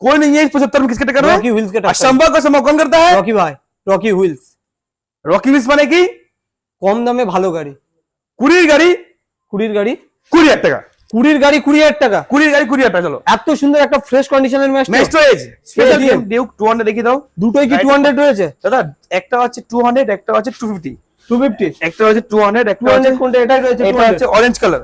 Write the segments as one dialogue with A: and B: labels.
A: कोई नहीं है इस 75 में किसके टक्कर में?
B: रॉकी व्हील्स के टक्कर।
A: असंभव को संभव कौन करता है?
B: रॉकी भाई, रॉकी व्हील्स।
A: রকি হুইলস মানে কি?
B: কম দামে ভালো গাড়ি।
A: 20 গাড়ি,
B: 20 গাড়ি
A: 20,000 টাকা।
B: 20 গাড়ি 20,000 টাকা।
A: 20 গাড়ি 20,000 টাকা। চলো
B: এত সুন্দর একটা ফ্রেশ কন্ডিশনের
A: ম্যাস্টোয়েজ স্পেশাল ডিউক 200 দেখিয়ে দাও।
B: দুটোই কি 200 রয়েছে
A: দাদা? একটা হচ্ছে 200, একটা হচ্ছে 250।
B: 250,
A: একটা হচ্ছে 200, একটা হচ্ছে
B: কোনটা? এটাই রয়েছে।
A: এটা হচ্ছে orange colour,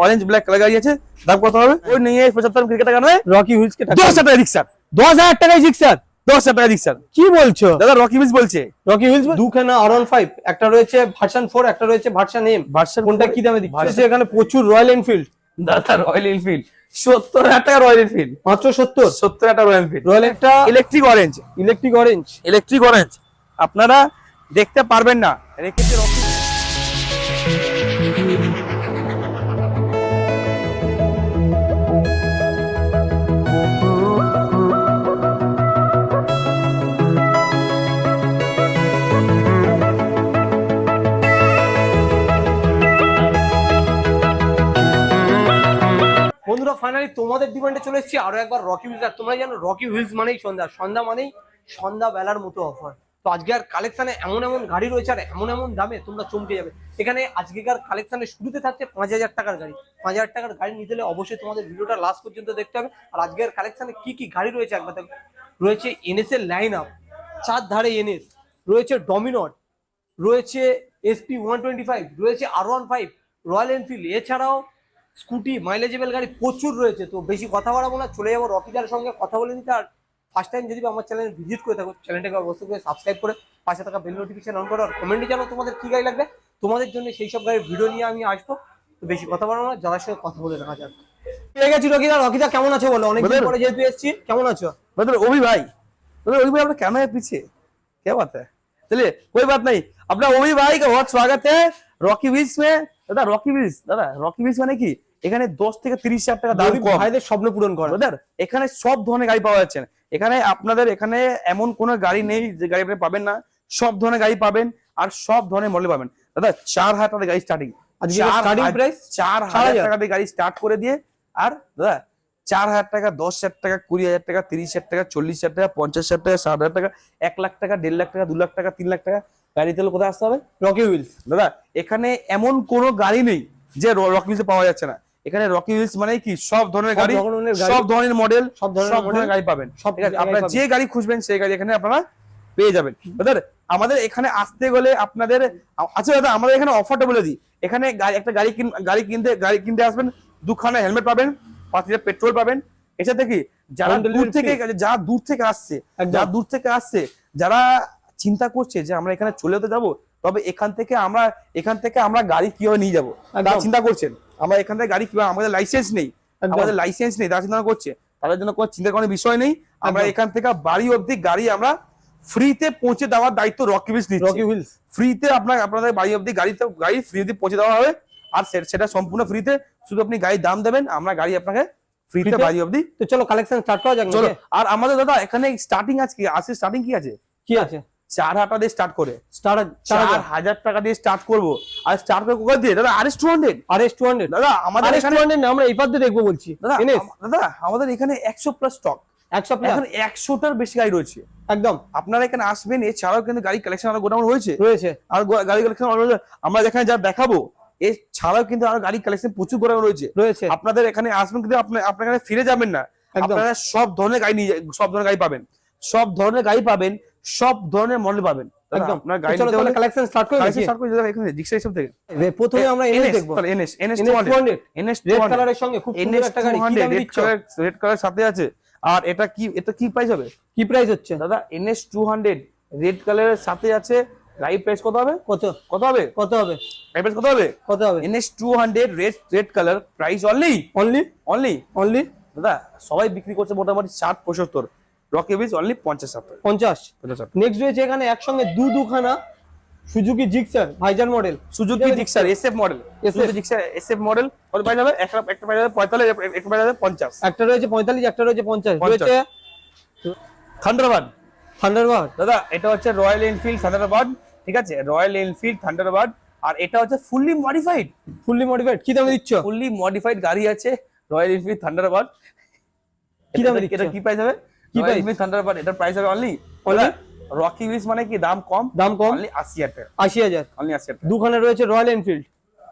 A: orange black colour গাড়ি আছে। দাম কত হবে? ওই নিয়ে 75 ক্রিকেট টাকা নেয়।
B: রকি হুইলস কে টাকা
A: 10,000 টাকা রিক্সার।
B: 10,000 টাকায় জিক্সার।
A: 10,000 টাকা রিক্সার।
B: কি বলছো
A: দাদা? রকি হুইলস বলছে।
B: রকি হুইলস দুখানা R15, একটা রয়েছে ভার্সন 4, একটা রয়েছে ভার্সন M।
A: ভার্সন
B: কোনটা কি দামে দিচ্ছে? এখানে প্রচুর রয়্যাল এনফিল্ড।
A: দাদা রয়্যাল এনফিল্ড 70,000 টাকা রয়্যাল এনফিল্ড।
B: মাত্র 70।
A: 70,000 টাকা রয়্যাল এনফিল্ড।
B: রয়্যাল একটা
A: electric orange,
B: electric orange,
A: electric orange আপনারা দেখতে পারবেন না, রেখেছে রকি।
B: বন্ধুরা ফাইনালি তোমাদের ডিমান্ডে চলে এসেছি আরো একবার রকি হুইলস। আর তোমরা জানো রকি হুইলস মানেই সন্ধ্যা, সন্ধ্যা মানেই সন্ধ্যা বেলার মতো অফার। তো আজকের কালেকশনে এমন এমন গাড়ি রয়েছে আর এমন এমন দামে তোমরা চমকে যাবে। এখানে আজকেকার কালেকশনে শুরুতে থাকছে 5,000 টাকার গাড়ি। 5,000 টাকার গাড়ি নিতে হলে অবশ্যই তোমাদের ভিডিওটা লাস্ট পর্যন্ত দেখতে হবে। আর আজকের কালেকশনে কি কি গাড়ি রয়েছে একবার দেখো। রয়েছে এনএস এর লাইন আপ, চার ধারে এনএস রয়েছে, ডমিনর রয়েছে, SP 125 রয়েছে, R15, রয়্যাল এনফিল্ড, এছাড়াও স্কুটি মাইলেজেবল গাড়ি প্রচুর রয়েছে। তো বেশি কথা বাড়াবো না, চলে যাবো রকিদার সঙ্গে কথা বলে নিতে। আর ফার্স্ট টাইম যদি আমার চ্যানেল ভিজিট করে থাকো, চ্যানেলটাকে অবশ্যই করে সাবস্ক্রাইব করে পাশে থাকা বেল নোটিফিকেশন অন করো। আর কমেন্টে জানো তোমাদের কি গাড়ি লাগবে, তোমাদের জন্য সেই সব গাড়ির ভিডিও নিয়ে আমি আসবো। তো বেশি কথা বাড়াবো না, যাদের সঙ্গে কথা বলে রাখা যাক। পেয়ে গেছি রকিদা। রকিদা কেমন আছো বলো? অনেকদিন পরে যেহেতু এসেছি, কেমন আছো?
A: मतलब ओवी भाई, मतलब ओवी भाई अपना कैमरा है पीछे, क्या बात है? चलिए कोई बात नहीं, अपना ओवी भाई का बहुत स्वागत है रॉकी व्हील्स में। दादा रॉकी व्हील्स, दादा रॉकी व्हील्स মানে কি? এখানে 10 থেকে 30,000 টাকা দাম কম,
B: ভাইদের স্বপ্ন পূরণ করে।
A: দাদা এখানে সব ধরনের গাড়ি পাওয়া যাচ্ছে। এখানে আপনাদের এখানে এমন কোনো গাড়ি নেই যে গাড়ি আপনি পাবেন না। সব ধরনের গাড়ি পাবেন আর সব ধরনের মডেল পাবেন। দাদা 4,000 টাকা গাড়ি স্টার্টিং,
B: স্টার্টিং প্রাইস
A: 4,000 টাকা দিয়ে গাড়ি স্টার্ট করে দিয়ে। আর দাদা 4,000 টাকা, 10,000 টাকা, 20,000 টাকা, 30,000 টাকা, 40,000 টাকা, 50,000 টাকা, 60,000 টাকা, 1 লাখ টাকা, 1.5 লাখ টাকা, 2 লাখ টাকা, 3 লাখ টাকা গাড়ি তেল কোথায় আসতে হবে?
B: Rocky Wheels.
A: দাদা এখানে এমন কোনো গাড়ি নেই যে রকি হুইলসে পাওয়া যাচ্ছে না। এখানে রকি হুইলস মানে কি? সব ধরনের গাড়ি, সব ধরনের মডেল, সব ধরনের গাড়ি পাবেন। ঠিক আছে, আপনারা যে গাড়ি খুঁজবেন সেই গাড়ি এখানে আপনারা পেয়ে যাবেন। দাদা আমাদের এখানে আসতে গেলে আপনাদের আচ্ছা দাদা আমাদের এখানে অফারটা বলে দিই। এখানে একটা গাড়ি কিনতে আসবেন, 2খানা হেলমেট পাবেন, 5 লিটার পেট্রোল পাবেন। এছাড়া কি যারা দূর থেকে আসছে, যারা চিন্তা করছে যে আমরা এখানে চলে যেতে যাবো, তবে এখান থেকে আমরা গাড়ি কিভাবে নিয়ে যাবো তারা চিন্তা করছেন। আমরা এখান থেকে গাড়ি কিভাবে, আমাদের লাইসেন্স নেই, তারা চিন্তা করছে, তাদের জন্য কোনো চিন্তার কোনো বিষয় নেই। আমরা এখান থেকে বাড়ি অবধি গাড়ি আমরা ফ্রিতে পৌঁছে দেওয়ার দায়িত্ব রকি হুইলস নিচ্ছে।
B: রকি হুইলস
A: ফ্রিতে আপনাদের বাড়ি অবধি গাড়ি ফ্রিতে পৌঁছে দেওয়া হবে। আর সেটা সম্পূর্ণ ফ্রিতে, শুধু আপনি গাড়ির দাম দেবেন, আমরা গাড়ি আপনাকে ফ্রিতে বাড়ি অবধি।
B: তো চলো কালেকশন স্টার্ট করা যাক।
A: চলো। আর আমাদের দাদা এখানে স্টার্টিং স্টার্টিং কি আছে? 4,000 টাকা দিয়ে স্টার্ট করে 4,000 টাকা দিয়ে স্টার্ট করবো। আর স্টার্ট করে কোথায় দিয়ে? দাদা RS200 দাদা আমাদের এখানে
B: আমরা এই পাশে দেখবো বলছি।
A: দাদা আমাদের এখানে 100+ স্টক, 100টার বেশি গাড়ি রয়েছে।
B: একদম
A: আপনারা এখানে আসবেন। এছাড়াও কিন্তু গাড়ি কালেকশন আরো গোডাউন রয়েছে আর গাড়ি কালেকশন আমরা যেখানে যা দেখাবো, এছাড়াও কিন্তু আরো গাড়ি কালেকশন প্রচুর গোডাউন রয়েছে। আপনাদের এখানে আসবেন কিন্তু আপনার এখানে ফিরে যাবেন না। আপনারা সব ধরনের গাড়ি নিয়ে, সব ধরনের গাড়ি পাবেন, সব ধরনের গাড়ি পাবেন, সব ধরনের মডেল পাবেন। একদম আপনার গাড়ি নিতে হলে
B: কালেকশন স্টার্ট করে
A: এখানে জিক্সার হিসাব থেকে
B: প্রথমে আমরা এনএস দেখবো।
A: NS
B: রেড কালারের সঙ্গে খুব সুন্দর একটা গাড়ি, কি দামে দিচ্ছ?
A: রেড কালার সাথে আছে। আর এটা কি প্রাইস হবে?
B: কি প্রাইস হচ্ছে
A: দাদা? NS200 রেড কালারের সাথে আছে। গাড়ি প্রাইস কত হবে? কত হবে? প্রাইস কত হবে? NS200 red colour price only দাদা সবাই বিক্রি করছে মোটামুটি 60-75, রকি হুইলস অনলি 50।
B: নেক্সট রয়েছে এখানে একসঙ্গে দুখানা Suzuki Gixxer visor model,
A: Suzuki Gixxer SF model, SF model কত প্রাইস হবে? একটা প্রাইস হবে 45, একটা প্রাইস হবে 50।
B: একটা রয়েছে 45, একটা রয়েছে 50। রয়েছে
A: থান্ডারবার্ড
B: দাদা,
A: এটা হচ্ছে রয়্যাল এনফিল্ড থান্ডারবার্ড। ঠিক আছে, রয়্যাল এনফিল্ড থান্ডারবার্ড। আর এটা হচ্ছে ফুললি মডিফাইড।
B: কি দামে দিচ্ছ?
A: ফুললি মডিফাইড গাড়ি আছে রয়্যাল এনফিল্ড থান্ডারবার্ড।
B: কি দামে
A: এটা কি প্রাইস হবে?
B: কি প্রাইস?
A: থান্ডারবার্ড এটার প্রাইস হবে অনলি রকি হুইলস মানে কি দাম কম অনলি 80,000 টাকা।
B: 80,000
A: অনলি 80,000 টাকা।
B: দুখানে রয়েছে রয়্যাল এনফিল্ড,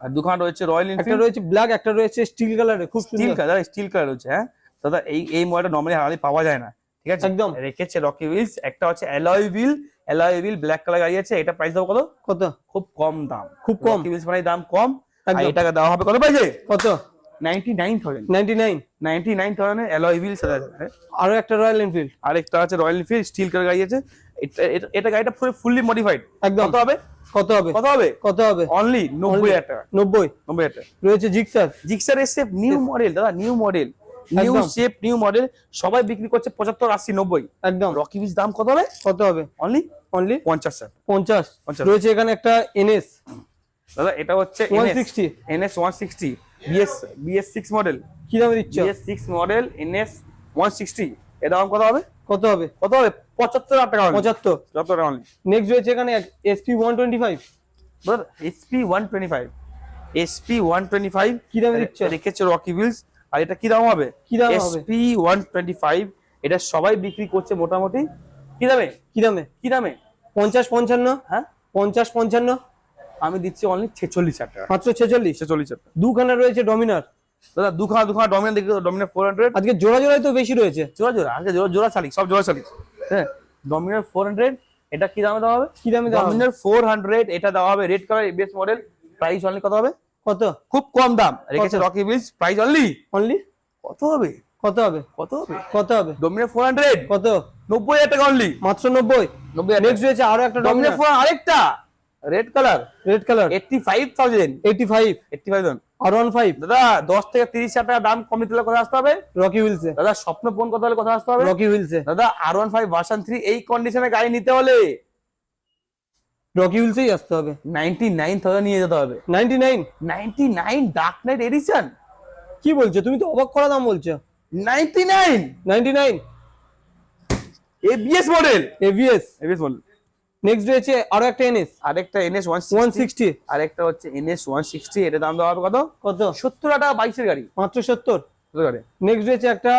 A: আর দুখান রয়েছে রয়্যাল
B: একটা
A: এনফিল্ড,
B: রয়েছে ব্ল্যাক, একটা রয়েছে স্টিল কালারে, খুব
A: স্টিল
B: সুন্দর।
A: কালার, স্টিল কালার রয়েছে। হ্যাঁ দাদা, এই মডেলটা নরমালি হারালি পাওয়া যায় না, ঠিক আছে?
B: একদম
A: রেখেছে রকি হুইলস। একটা হচ্ছে অ্যালয় হুইল ব্ল্যাক কালার গাড়ি আছে, এটা প্রাইস দেবো কত?
B: কত?
A: খুব কম দাম,
B: খুব কম।
A: রকি হুইলস মানে দাম কম, আর
B: একদম।
A: এটাকে দেওয়া হবে কত প্রাইসে?
B: কত?
A: 99,000।
B: 99
A: অ্যালয় হুইলস আছে।
B: আরো একটা রয়্যাল এনফিল্ড,
A: আরেকটা আছে রয়্যাল এনফিল্ড স্টিল কালার গাড়ি আছে। এটা গাড়িটা পুরো ফুললি মডিফাইড।
B: একদম।
A: কত হবে?
B: কত হবে?
A: কত হবে?
B: কত হবে?
A: অনলি 90,000 টাকা।
B: 90
A: টাকা।
B: রয়েছে Gixxer,
A: Gixxer SF new model দাদা, নিউ মডেল, নিউ
B: একদম।
A: শেপ, নিউ মডেল, সবাই বিক্রি করছে 75, 80, 90।
B: একদম।
A: রকি হুইলস দাম কত হবে?
B: কত হবে?
A: অনলি
B: অনলি
A: 50,000
B: 50
A: 50
B: রয়েছে এখানে একটা এনএস
A: দাদা। এটা হচ্ছে
B: 160,
A: NS 160 BS6 মডেল,
B: কি দামে দিচ্ছ?
A: BS6 model NS 160। এর দাম কত হবে?
B: কত হবে?
A: কত হবে? 75,000 টাকা।
B: 75।
A: যত টাকা অনলি।
B: নেক্সট রয়েছে এখানে SP 125,
A: দাদা SP 125
B: কি দামে দিচ্ছ?
A: রেখেছে রকি হুইলস। আর এটা কি দাম হবে?
B: কি দাম হবে?
A: SP 125 এটা সবাই বিক্রি করছে মোটামুটি কি দামে?
B: কি দামে?
A: কি দামে?
B: 50 55,
A: হ্যাঁ
B: 50 55,
A: আমি দিচ্ছি অনলি 46,000 টাকা।
B: মাত্র 46।
A: 46,000 টাকা।
B: দুখানে রয়েছে ডমিনার,
A: দাদা দুখানা ডমিনার দেখি, ডমিনার 400।
B: আজকে জোড়া জোড়াই তো বেশি রয়েছে।
A: জোড়া আগে জোড়া চালিক, সব জোড়া চালিক। হ্যাঁ ডমিনার 400 এটা কি দামে দেওয়া হবে?
B: কি দামে দেওয়া হবে?
A: ডমিনার 400 এটা দেওয়া হবে red colour ABS model. Price only কত হবে?
B: কত?
A: খুব কম দাম রেখেছে Rocky Wheels. Price only
B: only
A: কত হবে?
B: কত হবে?
A: কত হবে?
B: কত হবে?
A: ডমিনার 400
B: কত?
A: 90,000 টাকা অনলি।
B: মাত্র 90।
A: 90,000
B: নেক্সট রয়েছে আরো একটা
A: ডমিনার
B: ডমিনার,
A: 4 আরেকটা red colour
B: red colour,
A: 85,000।
B: 85 R15
A: দাদা 10 থেকে 30,000 টাকা দাম কম নিতে হলে কোথায় আসতে হবে?
B: রকি হুইলসে।
A: দাদা স্বপ্ন পূরণ করতে হলে কোথায় আসতে হবে?
B: রকি হুইলসে।
A: দাদা R15 ভার্সন 3 এই কন্ডিশনে গাড়ি নিতে হলে
B: রকি হুইলসেই আসতে হবে।
A: 99,000 নিয়ে যেতে হবে।
B: 99
A: ডার্ক নাইট এডিশন।
B: কি বলছো? তুমি তো অবাক করা দাম বলছো।
A: 99 ABS model.
B: ABS।
A: ABS model.
B: Next রয়েছে আরো একটা এনএস
A: আরেকটা NS
B: 160,
A: আরেকটা হচ্ছে NS 160। এটা দাম দেওয়া হবে কত?
B: কত?
A: 70,000 টাকা 22 এর গাড়ি।
B: মাত্র 70।
A: গাড়ি
B: নেক্সট রয়েছে একটা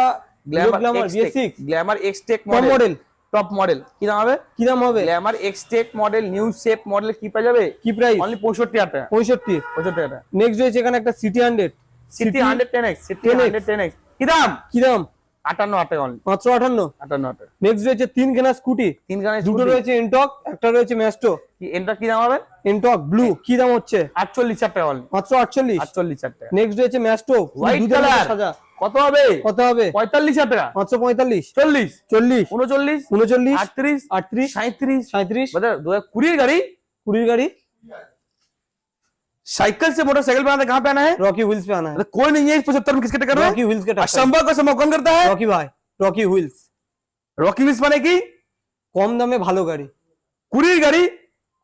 B: Glamour BS6
A: Glamour X-Tech
B: top model,
A: top model. কি দাম হবে?
B: কি দাম হবে?
A: Glamour X-Tech model new shape model কি পাওয়া যাবে?
B: কি প্রাইস?
A: অনলি 65,000 টাকা।
B: 65।
A: 65,000 টাকা।
B: নেক্সট রয়েছে এখানে একটা city 100,
A: city 110X, city 110X কি দাম?
B: কি দাম?
A: 58,000 টাকা অনলি।
B: মাত্র 58।
A: 58,000 টাকা।
B: নেক্সট রয়েছে তিনখানা স্কুটি,
A: তিন গানে
B: দুটো রয়েছে এনটক, একটা রয়েছে ম্যাস্টো।
A: এটা কি দাম হবে?
B: এনটক ব্লু, কি দাম হচ্ছে?
A: 48,000 টাকা অনলি।
B: মাত্র 48।
A: 48,000 টাকা।
B: নেক্সট রয়েছে ম্যাস্টো
A: হোয়াইট কালার
B: সাজা,
A: কত হবে?
B: কত হবে?
A: 45,000 টাকা।
B: মাত্র 45।
A: 40
B: 40
A: 39
B: 39
A: 38
B: 38
A: 37
B: 37
A: मतलब 2020 गाड़ी
B: 20 गाड़ी।
A: साइकिल से मोटरसाइकिल बनाते कहाँ पे आना है?
B: रॉकी व्हील्स पे आना है।
A: मतलब कोई नहीं है इस 75 में किसके टक्कर में?
B: रॉकी व्हील्स के टक्कर।
A: असंभव को संभव कौन करता है?
B: रॉकी भाई, रॉकी व्हील्स।
A: रॉकी व्हील्स মানে কি?
B: কম দামে ভালো গাড়ি।
A: 20 গাড়ি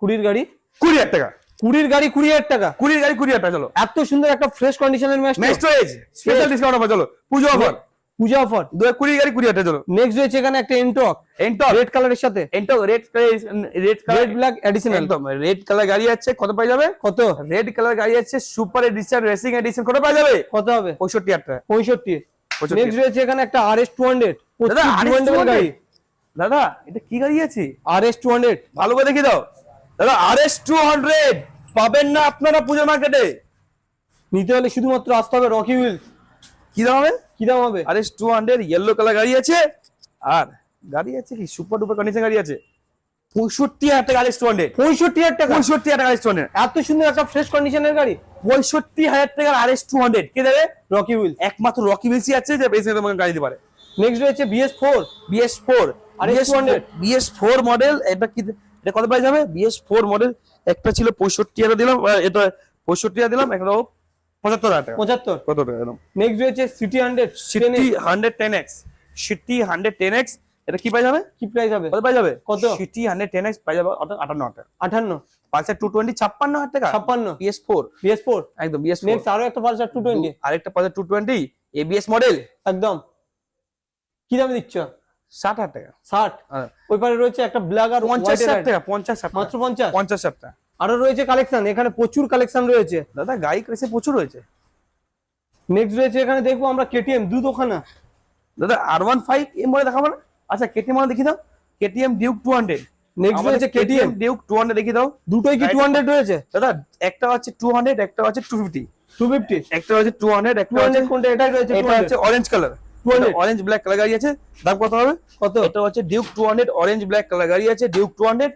B: 20 গাড়ি
A: 20,000 টাকা।
B: 20 গাড়ি 20,000 টাকা।
A: 20 গাড়ি 20,000 টাকা। চলো
B: এত সুন্দর একটা ফ্রেশ কন্ডিশনের Maestro.
A: Next as special discount offer. চলো পুজো অফার,
B: পূজা অফার।
A: 20 গাড়ি 20,000 টাকা। চলো
B: নেক্সট রয়েছে এখানে একটা এনটক,
A: এন্টক
B: রেড কালারের সাথে,
A: Ntorq red
B: red black additional.
A: একদম রেড কালার গাড়ি আছে। কত পাই যাবে?
B: কত?
A: রেড কালার গাড়ি আছে সুপার এডিশন রেসিং এডিশন। কত পাই যাবে?
B: কত হবে?
A: 65,000 টাকা।
B: 65।
A: 65
B: নেক্সট রয়েছে এখানে একটা RS 200,
A: দাদা
B: ডিমান্ডেবল গাড়ি।
A: দাদা এটা কি গাড়ি আছে?
B: RS 200
A: ভালো করে দেখিয়ে দাও দাদা। RS 200 পাবেন না আপনারা পূজা মার্কেটে।
B: নিতে হলে শুধুমাত্র আসতে হবে রকি হুইলস।
A: কি দাম হবে?
B: কি দাম হবে?
A: RS 200 ইয়েলো কালার গাড়ি আছে। আর গাড়ি আছে কি সুপার ডুপার কন্ডিশন গাড়ি আছে। 65,000 টাকা RS 200।
B: 65,000 টাকা।
A: 65,000 টাকা RS 200।
B: এত সুন্দর একটা ফ্রেশ কন্ডিশনের গাড়ি।
A: 65,000 টাকার RS 200 কে দেবে?
B: Rocky Wheels.
A: একমাত্র রকি হুইলসই আছে যে বেশি তোমাকে গাড়ি দিতে পারে।
B: নেক্সট রয়েছে BS4 RS 200
A: BS4 মডেল। এটা কি? এটা কত প্রাইস হবে? BS4 মডেল একটা ছিল 65,000 দিলাম, এটা 65,000 দিলাম, একটা 75,000 টাকা।
B: 75।
A: কত টাকা এরকম?
B: নেক্সট রয়েছে city 100
A: city 110X, city 110X এটা কি পাই যাবে?
B: কি প্রাইস হবে?
A: কত পাই যাবে?
B: কত?
A: সিটি 110X পাই যাবে 58,000 টাকা।
B: 58।
A: পালসার 220 56,000 টাকা।
B: 56
A: BS4
B: BS4।
A: একদম BS4।
B: নেক্সট আরো একটা পালসার 220,
A: আরেকটা পালসার 220 ABS মডেল
B: একদম। কি দামে দিচ্ছ?
A: 60,000 টাকা।
B: 60।
A: হ্যাঁ।
B: ওই পারে রয়েছে একটা ব্ল্যাক আর
A: 50,000 টাকা। 50,000
B: মাত্র 50।
A: 50,000 টাকা।
B: আরো রয়েছে কালেকশন, এখানে প্রচুর কালেকশন রয়েছে
A: দাদা গাড়ি ক্রেসে প্রচুর রয়েছে।
B: নেক্সট রয়েছে এখানে দেখবো আমরা KTM দুধখানা।
A: দাদা R15 এর মডেল দেখাবো না? আচ্ছা কেটিএম মডেল দেখি দাও, কেটিএম ডিউক 200।
B: নেক্সট রয়েছে কেটিএম
A: ডিউক 200 দেখি দাও।
B: দুটোই কি 200 রয়েছে
A: দাদা একটা হচ্ছে 200, একটা হচ্ছে 250।
B: 250
A: একটা হচ্ছে 200, একটা হচ্ছে
B: 200 কোনটা? এটাই রয়েছে
A: এটা হচ্ছে orange colour,
B: 200
A: orange black colour গাড়ি আছে। দাম কত হবে?
B: কত?
A: এটা হচ্ছে ডিউক 200 অরেঞ্জ ব্ল্যাক কালার গাড়ি আছে, ডিউক 200।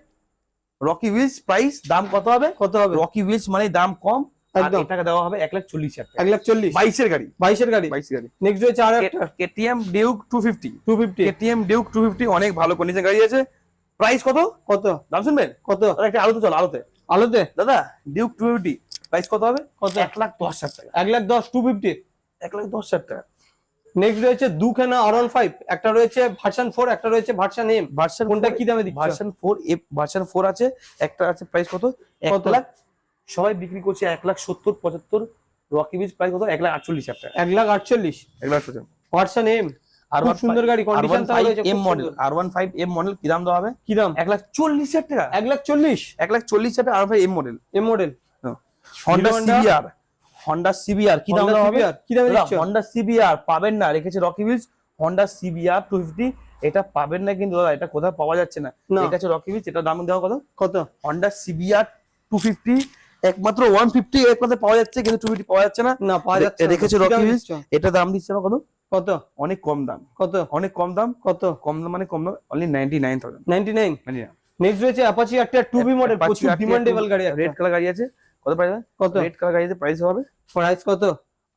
A: রকি হুইলস প্রাইস দাম কত হবে?
B: কত হবে?
A: রকি হুইলস মানে দাম কম,
B: একদম।
A: টাকা দেওয়া হবে 1,40,000 টাকা।
B: 1,40,000
A: 22 এর গাড়ি,
B: 22 এর গাড়ি।
A: 22 গাড়ি।
B: নেক্সট রয়েছে আর একটা
A: কেটিএম ডিউক 250।
B: 250
A: কেটিএম ডিউক 250 অনেক ভালো কন্ডিশন গাড়ি আছে। প্রাইস কত?
B: কত?
A: দাম শুনবেন?
B: কত?
A: দাদা একটা আলোতে চল, আলোতে
B: আলোতে
A: দাদা ডিউক 250 প্রাইস কত হবে?
B: কত?
A: 1,10,000 টাকা।
B: 1,10,000 250।
A: 1,10,000 টাকা।
B: নেক্সট রয়েছে দুখানা R15, একটা রয়েছে ভার্সন 4, একটা রয়েছে ভার্সন এম।
A: ভার্সন
B: কোনটা কি দামে দিচ্ছ?
A: ভার্সন 4 ভার্সন 4 আছে, একটা আছে প্রাইস কত? 1 লাখ। সবাই বিক্রি করছে 1,70,000 75। রকি হুইলস প্রাইস কত? 1,48,000 টাকা।
B: 1,48,000
A: 1,48,000।
B: Version M.
A: আর
B: খুব সুন্দর গাড়ি, কন্ডিশন তাও রয়েছে
A: এম
B: খুব
A: মডেল,
B: সুন্দর।
A: R15 এম মডেল কি দাম দেওয়া হবে?
B: কি দাম?
A: 1,40,000 টাকা।
B: 1,40,000
A: 1,40,000 টাকা R15 M model.
B: M model.
A: Honda CBR, Honda CBR কি দাম
B: Honda
A: দেওয়া হবে?
B: CBR কি দামে দিচ্ছ?
A: হন্ডা সিবিআর পাবেন না, রেখেছে রকি হুইলস। হন্ডা সিবিআর 250 এটা পাবেন না কিন্তু দাদা, এটা কোথাও পাওয়া যাচ্ছে না।
B: না।
A: এটা হচ্ছে রকি হুইলস, এটা দাম দেওয়া কত?
B: কত?
A: হন্ডা সিবিআর 250 একমাত্র 150 একমাত্র পাওয়া যাচ্ছে, কিন্তু 250 পাওয়া যাচ্ছে না।
B: না পাওয়া যাচ্ছে না।
A: রেখেছে
B: কি
A: রকি
B: দামে
A: হুইলস,
B: দিচ্ছ?
A: এটা দাম দিচ্ছে না কত?
B: কত?
A: অনেক কম দাম,
B: কত?
A: অনেক কম দাম।
B: কত?
A: কম দাম মানে কম দাম, অনলি 99,000।
B: 99।
A: মানে
B: নেক্সট রয়েছে অ্যাপাচি একটা 2B মডেল, প্রচুর ডিমান্ডেবল গাড়ি একটা।
A: রেড কালার গাড়ি আছে। কত প্রাইস?
B: কত?
A: রেড কালার গাড়িতে প্রাইস হবে
B: প্রাইস কত?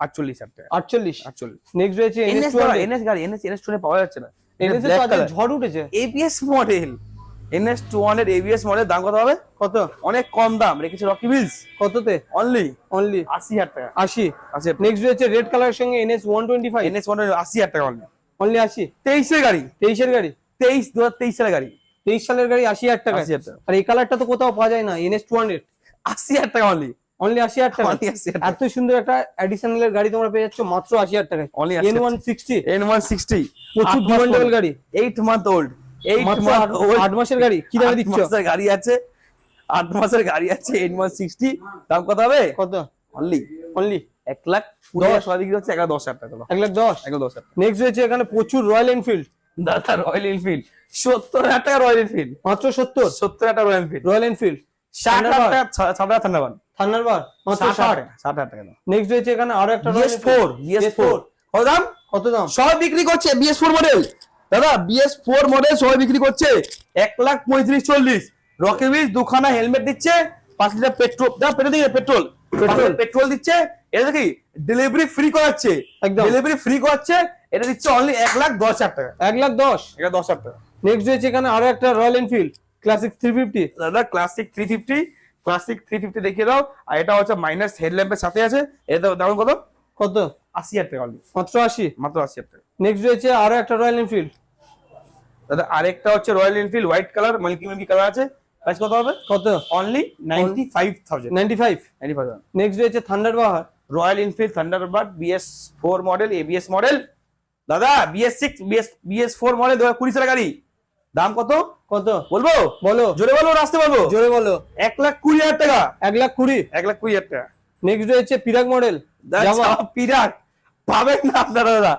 A: 48,000 টাকা।
B: 48।
A: 48।
B: নেক্সট রয়েছে
A: এনএস
B: NS200।
A: এনএস গাড়ি, এনএস 200 পাওয়া যাচ্ছে না।
B: NS
A: ব্ল্যাক
B: তো আজকে
A: কালার
B: ঝড় উঠেছে।
A: ABS model, NS 200 ABS model. দাম কত হবে?
B: কত?
A: অনেক কম দাম, রেখেছে রকি হুইলস
B: কততে?
A: অনলি
B: অনলি
A: 80,000 টাকা।
B: 80।
A: আচ্ছা
B: নেক্সট রয়েছে রেড কালারের সঙ্গে NS 125,
A: এনএস 100 80,000 টাকা অনলি।
B: অনলি 80।
A: 23 এর গাড়ি,
B: 23 এর গাড়ি,
A: 2023 সালের গাড়ি,
B: 23 সালের গাড়ি 80,000 টাকা।
A: 80,000 টাকা।
B: আর এই কালারটা তো কোথাও পাওয়া যায় না। NS 200
A: 80,000 টাকা অনলি,
B: অনলি 80,000 টাকা।
A: অনলি 80,000 টাকা।
B: এত সুন্দর একটা অ্যাডিশনাল এর গাড়ি তোমরা পেয়ে যাচ্ছ মাত্র 80,000 টাকায়।
A: Only 80,000
B: N160
A: N160
B: প্রচুর ডিমান্ডেবল গাড়ি,
A: 8 মান্থ ওল্ড, 8
B: মাত্র
A: মান্থ ওল্ড
B: 8 মাসের গাড়ি। কি দামে দিচ্ছ?
A: মাসের গাড়ি আছে, 8 মাসের গাড়ি আছে N160। দাম কত হবে?
B: কত?
A: অনলি
B: অনলি
A: 1,20,000 সবাই বিক্রি হচ্ছে 1,10,000 টাকা।
B: 1,10,000।
A: 1,10,000 টাকা।
B: নেক্সট রয়েছে এখানে প্রচুর রয়্যাল এনফিল্ড,
A: দাদা রয়্যাল এনফিল্ড 70,000 টাকা, রয়্যাল এনফিল্ড
B: মাত্র 70।
A: 70,000 টাকা রয়্যাল এনফিল্ড।
B: রয়্যাল এনফিল্ড
A: 60,000 টাকা, 60,000 থান্ডারবার্ড
B: থান্ডারবার্ড মাত্র 60।
A: 60,000 টাকা।
B: নেক্সট রয়েছে এখানে আরো একটা রয়্যাল
A: BS4 BS4 কত দাম?
B: কত দাম?
A: সবাই বিক্রি করছে BS4 মডেল। দাদা BS4 মডেল সবাই বিক্রি করছে 1,35,40। রকি হুইলস দুখানা হেলমেট দিচ্ছে, 5 লিটার পেট্রোল, দাদা পেট্রোল দিচ্ছে, পেট্রোল পেট্রোল দিচ্ছে। এটা কি ডেলিভারি ফ্রি করাচ্ছে,
B: একদম।
A: ডেলিভারি ফ্রি করাচ্ছে। এটা দিচ্ছে অনলি 1,10,000 টাকা।
B: 1,10,000।
A: 1,10,000 টাকা।
B: নেক্সট রয়েছে এখানে আরো একটা রয়্যাল এনফিল্ড ক্লাসিক 350।
A: দাদা ক্লাসিক 350 দেখিয়ে দাও। আর এটা হচ্ছে মাইনাস হেডল্যাম্পের সাথে আছে। এটা দাম কত?
B: কত?
A: 80,000 টাকা অনলি,
B: মাত্র 80।
A: মাত্র 80,000 টাকা।
B: নেক্সট রয়েছে আরো একটা রয়্যাল এনফিল্ড।
A: দাদা আরেকটা হচ্ছে Royal Enfield white colour, milky colour আছে। প্রাইস কত হবে?
B: কত?
A: অনলি 95,000।
B: 95।
A: 95,000।
B: নেক্সট রয়েছে Thunderbird,
A: Royal Enfield Thunderbird BS4 model, ABS model. দাদা BS6 BS4 মডেল 2020 সালের গাড়ি। দাম কত?
B: কত?
A: বলবো?
B: বলো,
A: জোরে বলো, আসতে বলবো?
B: জোরে বলো।
A: 1,20,000 টাকা।
B: 1,20,000।
A: 1,20,000 টাকা।
B: নেক্সট রয়েছে পিরাক মডেল,
A: জাভা পিরাক পাবেন না আপনারা দাদা।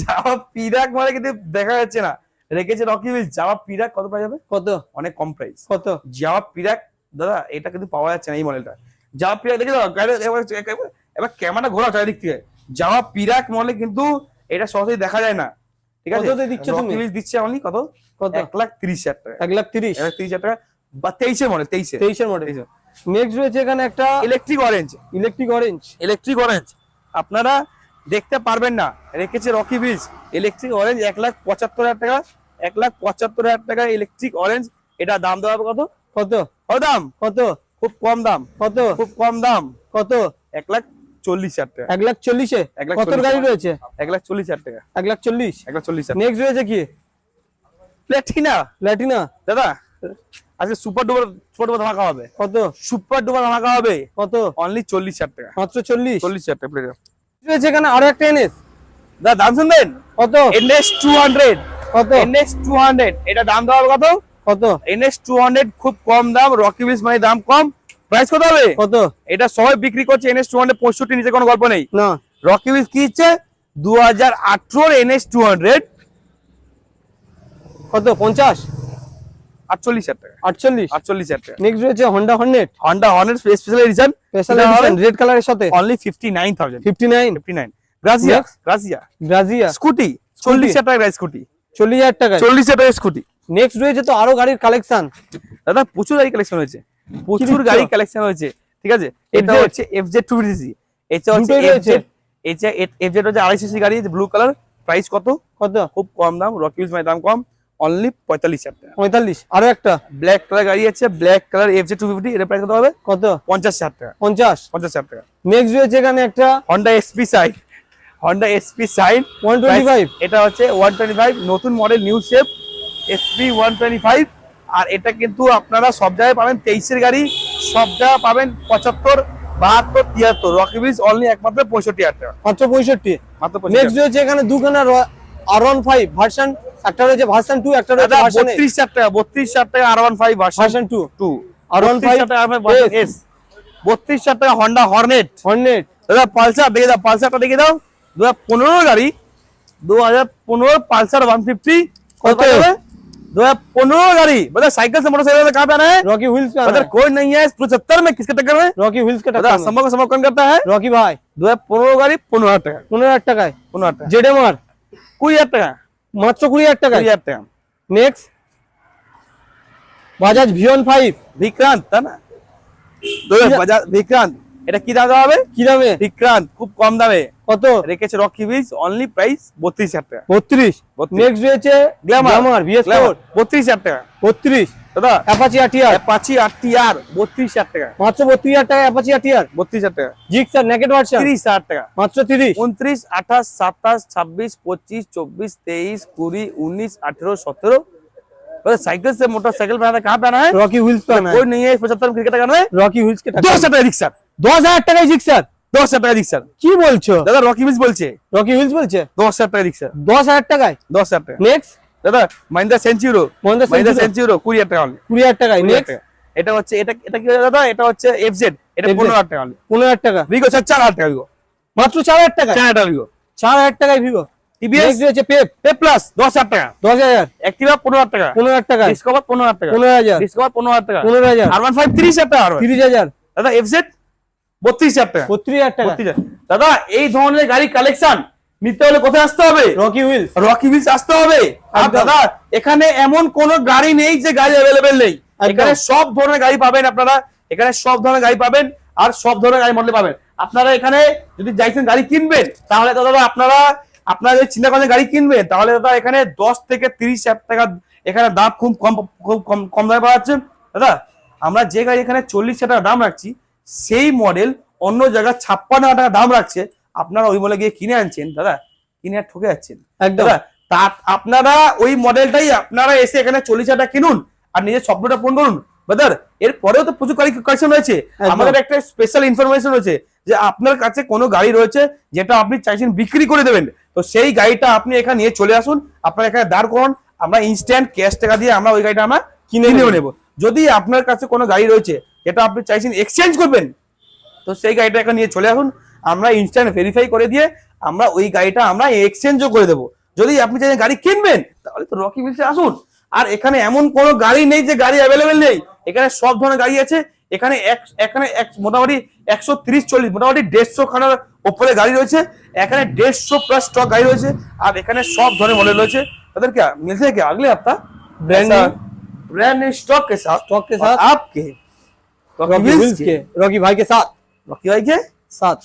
A: জাভা পিরাক মানে কিন্তু দেখা যাচ্ছে না, রেখেছে রকি হুইলস। জাভা পিরাক কত পাওয়া যাবে?
B: কত?
A: অনেক কম প্রাইস।
B: কত?
A: জাভা পিরাক দাদা এটা কিন্তু পাওয়া যাচ্ছে না, এই মডেলটা। জাভা পিরাক দেখে দাও, এবার ক্যামেরাটা ঘোরাও চারিদিক থেকে। জাভা পিরাক মডেল কিন্তু এটা সহজেই দেখা যায় না, ঠিক আছে?
B: কততে দিচ্ছ তুমি?
A: রকি হুইলস দিচ্ছে অনলি কত?
B: কত?
A: 1,30,000 টাকা।
B: 1,30,000।
A: 1,30,000 টাকা বা 23 এর মডেল, 23
B: 23 এর মডেল। নেক্সট রয়েছে এখানে একটা
A: electric orange,
B: electric orange.
A: Electric orange আপনারা দেখতে পারবেন না, রেখেছে রকি হুইলস। ইলেকট্রিক অরেঞ্জ 1,75,000 টাকা। 1,75,000 টাকা ইলেকট্রিক অরেঞ্জ। এটা দাম দেওয়া হবে কত?
B: কত?
A: কত দাম?
B: কত?
A: খুব কম দাম,
B: কত?
A: খুব কম দাম।
B: কত?
A: 1,40,000 টাকা।
B: 1,40,000 এ
A: 1,40,000
B: কত গাড়ি রয়েছে?
A: 1,40,000 টাকা।
B: 1,40,000।
A: 1,40,000।
B: নেক্সট রয়েছে কি?
A: প্ল্যাটিনা।
B: প্ল্যাটিনা।
A: দাদা আজকে সুপার ডুপার ধামাকা হবে।
B: কত?
A: সুপার ডুপার ধামাকা হবে।
B: কত?
A: অনলি 40,000 টাকা।
B: মাত্র 40।
A: 40,000 টাকা প্লেট।
B: রয়েছে এখানে আরো একটা NS।
A: দাদা দাম শুনবেন?
B: কত?
A: NS 200।
B: কত?
A: NS 200 এটা দাম দেওয়া হবে কত?
B: কত?
A: NS 200 খুব কম দাম, রকি হুইলস মানে দাম কম। প্রাইস কত হবে?
B: কত?
A: এটা সবাই বিক্রি করছে NS 200 65, নিচে কোনো গল্প নেই।
B: না।
A: রকি হুইলস কি দিচ্ছে? 2018 NS 200
B: কত 50
A: 48,000 টাকা,
B: 48
A: টাকা।
B: নেক্সট রয়েছে Honda Hornet
A: special edition,
B: red কালারের সাথে
A: অনলি 59,000,
B: 59
A: গ্রাজিয়া স্কুটি 40,000 টাকা স্কুটি,
B: 40,000 টাকা,
A: 40,000 টাকা স্কুটি।
B: নেক্সট রয়েছে তো আরো গাড়ির কালেকশন
A: দাদা, প্রচুর গাড়ি কালেকশন হয়েছে, প্রচুর গাড়ি কালেকশন হয়েছে, ঠিক আছে। এটা হচ্ছে FZ 250cc, এটা হচ্ছে FZ হচ্ছে 250cc গাড়ি, ব্লু কালার। প্রাইস কত? খুব কম দাম, রকি হুইলস মানে দাম কম, অনলি 45,000 টাকা।
B: 45। আরো একটা
A: ব্ল্যাক কালার গাড়ি আছে, ব্ল্যাক কালার FZ 250, এর প্রাইস কত হবে? 50,000 টাকা, 50,000 টাকা।
B: নেক্সট রয়েছে এখানে একটা
A: Honda SP Shine,
B: 125,
A: এটা হচ্ছে 125 নতুন মডেল, নিউ শেপ SP 125। আর এটা কিন্তু আপনারা সব জায়গায় পাবেন 23 এর গাড়ি, সব জায়গায় পাবেন 75, 72, 73। রকি হুইলস অনলি একমাত্র 65,000 টাকা,
B: মাত্র 65।
A: মাত্র 65,000।
B: নেক্সট রয়েছে এখানে দুখানা R15 ভার্সন, একটা রয়েছে ভার্সন 2, একটা রয়েছে ভার্সন
A: 32,000 টাকা, 32,000 টাকা R15 ভার্সন 2,
B: R15
A: S 32,000 টাকা। Honda হর্নেট, দাদা পালসার দেখে দাও, পালসারটা দেখে দাও, 2015 গাড়ি, 2015 পালসার 150। কত হবে? 2015 गाड़ी, बता साइकिल से मोटरसाइकिल कहाँ पे आना है?
B: रॉकी व्हील्स पे।
A: अगर कोई नहीं है 75 में, किसके टक्कर में?
B: रॉकी व्हील्स के टक्कर में।
A: संभव का संभव कौन करता है?
B: रॉकी भाई।
A: 2015 गाड़ी 15,000 টাকা,
B: 15,000 টাকায়
A: 15,000 টাকা।
B: জেডএমআর
A: 20,000 টাকা,
B: মাত্র 20,000 টাকায়।
A: 20,000 টাকা।
B: নেক্সট বাজাজ ভিয়ন 5
A: বিক্রান্ত, তাই না? বাজাজ বিক্রান্ত, এটা কি দাম হবে?
B: কি দামে?
A: বিক্রান্ত খুব কম দামে
B: কত
A: রেখেছে রকি হুইলস, অনলি প্রাইস 32,000 টাকা।
B: 32। নেক্সট রয়েছে গ্ল্যামার VS4
A: 32,000 টাকা।
B: 32।
A: দাদা
B: অ্যাপাচি RTR,
A: অ্যাপাচি RTR 32,000 টাকা,
B: মাত্র 32,000 টাকায় অ্যাপাচি RTR।
A: 32,000 টাকা।
B: জিক্সার নেকেড ভার্সন
A: 30,000 টাকা,
B: মাত্র 30।
A: 29, 28, 27, 26, 25, 24, 23, 20, 19, 18, 17। साइकिल से मोटरसाइकिल पे आना, कहाँ पे आना है?
B: रॉकी व्हील्स पे आना है।
A: कोई नहीं है 75 क्रिकेट का,
B: रॉकी व्हील्स के
A: 2,000 টাকা রিক্সা,
B: 10,000 টাকায় জিক্সার,
A: 10,000 টাকা রিক্সা।
B: কি বলছো
A: দাদা? রকি হুইলস বলছে,
B: রকি হুইলস বলছে
A: 10,000 টাকা রিক্সা,
B: 10,000 টাকায়।
A: 10,000 টাকা।
B: নেক্সট
A: দাদা মাহিন্দ্রা সেঞ্চুরো,
B: মাহিন্দ্রা
A: সেঞ্চুরো 20,000 টাকা অনলি,
B: 20,000 টাকায়।
A: 20,000
B: নেক্সট
A: টাকা। এটা হচ্ছে এটা কি দাদা? এটা হচ্ছে FZ, এটা 15,000 টাকা অনলি।
B: 15,000 টাকা।
A: ভিগো 4,000 টাকা, ভিগো
B: মাত্র 4,000 টাকা,
A: 4,000 টাকা ভিগো,
B: 4,000 টাকায় ভিভো।
A: টিভিএস
B: নেক্সট রয়েছে পেপ
A: প্লাস 10,000 টাকা,
B: 10,000,
A: অ্যাক্টিভা 15,000 টাকা,
B: 15,000 টাকায়।
A: ডিসকভার 15,000 টাকা,
B: 15,000,
A: ডিসকভার 15,000 টাকা,
B: 15,000,
A: R15 30,000 টাকা,
B: 30,000,
A: দাদা FZ 32,000 টাকা,
B: 32,000 টাকা।
A: 32,000। দাদা এই ধরনের গাড়ি কালেকশন নিতে হলে কোথায় আসতে হবে?
B: রকি হুইলস,
A: রকি হুইলস আসতে হবে। আর
B: একদম।
A: দাদা এখানে এমন কোন গাড়ি নেই যে গাড়ি অ্যাভেলেবেল নেই, এখানে সব ধরনের গাড়ি পাবেন আপনারা, এখানে সব ধরনের গাড়ি পাবেন, আর সব ধরনের গাড়ি মডেল পাবেন। আপনারা এখানে যদি চাইছেন গাড়ি কিনবেন, তাহলে তো দাদা আপনারা যদি চিন্তা করেন গাড়ি কিনবেন, তাহলে দাদা এখানে 10 থেকে 30,000 টাকা এখানে দাম খুব কম দামে পাওয়া যাচ্ছে। দাদা আমরা যে গাড়ি এখানে 40,000 টাকা দাম রাখছি, সেই মডেল অন্য জায়গায় 56,000 টাকা দাম রাখছে, আপনারা ওই মলে গিয়ে কিনে আনছেন, দাদা কিনে আর ঠকে যাচ্ছেন।
B: একদম।
A: তা আপনারা ওই মডেলটাই আপনারা এসে এখানে 40,000 টাকা কিনুন আর নিজের স্বপ্নটা পূরণ করুন। ব্রাদার এর পরেও তো প্রচুর কালেকশন রয়েছে। আমাদের একটা স্পেশাল ইনফরমেশন রয়েছে যে আপনার কাছে কোনো গাড়ি রয়েছে যেটা আপনি চাইছেন বিক্রি করে দেবেন, তো সেই গাড়িটা আপনি এখানে নিয়ে চলে আসুন, আপনার এখানে দাঁড় করুন, আমরা ইনস্ট্যান্ট ক্যাশ টাকা দিয়ে আমরা ওই গাড়িটা আমরা কিনেও নেব। যদি আপনার কাছে কোনো গাড়ি রয়েছে যেটা আপনি চাইছেন এক্সচেঞ্জ করবেন, তো সেই গাড়িটা এখানে নিয়ে চলে আসুন, আমরা ইনস্ট্যান্ট ভেরিফাই করে দিয়ে আমরা ওই গাড়িটা আমরা এক্সচেঞ্জও করে দেবো। যদি আপনি চাইছেন গাড়ি কিনবেন, তাহলে তো রকি হুইলসে আসুন। আর এখানে এমন কোনো গাড়ি নেই যে গাড়ি অ্যাভেলেবেল নেই, এখানে সব ধরনের গাড়ি আছে। এখানে মোটামুটি 130-140 মোটামুটি 150 খানার উপরে গাড়ি রয়েছে, এখানে 150 প্লাস স্টক গাড়ি রয়েছে, আর এখানে সব ধরনের মডেল রয়েছে। তাদের क्या मिलते हैं क्या अगले हफ्ता ब्रांड न्यू स्टॉक के साथ आपके
B: रॉकी व्हील्स के, रॉकी भाई के साथ,
A: रॉकी भाई के
B: साथ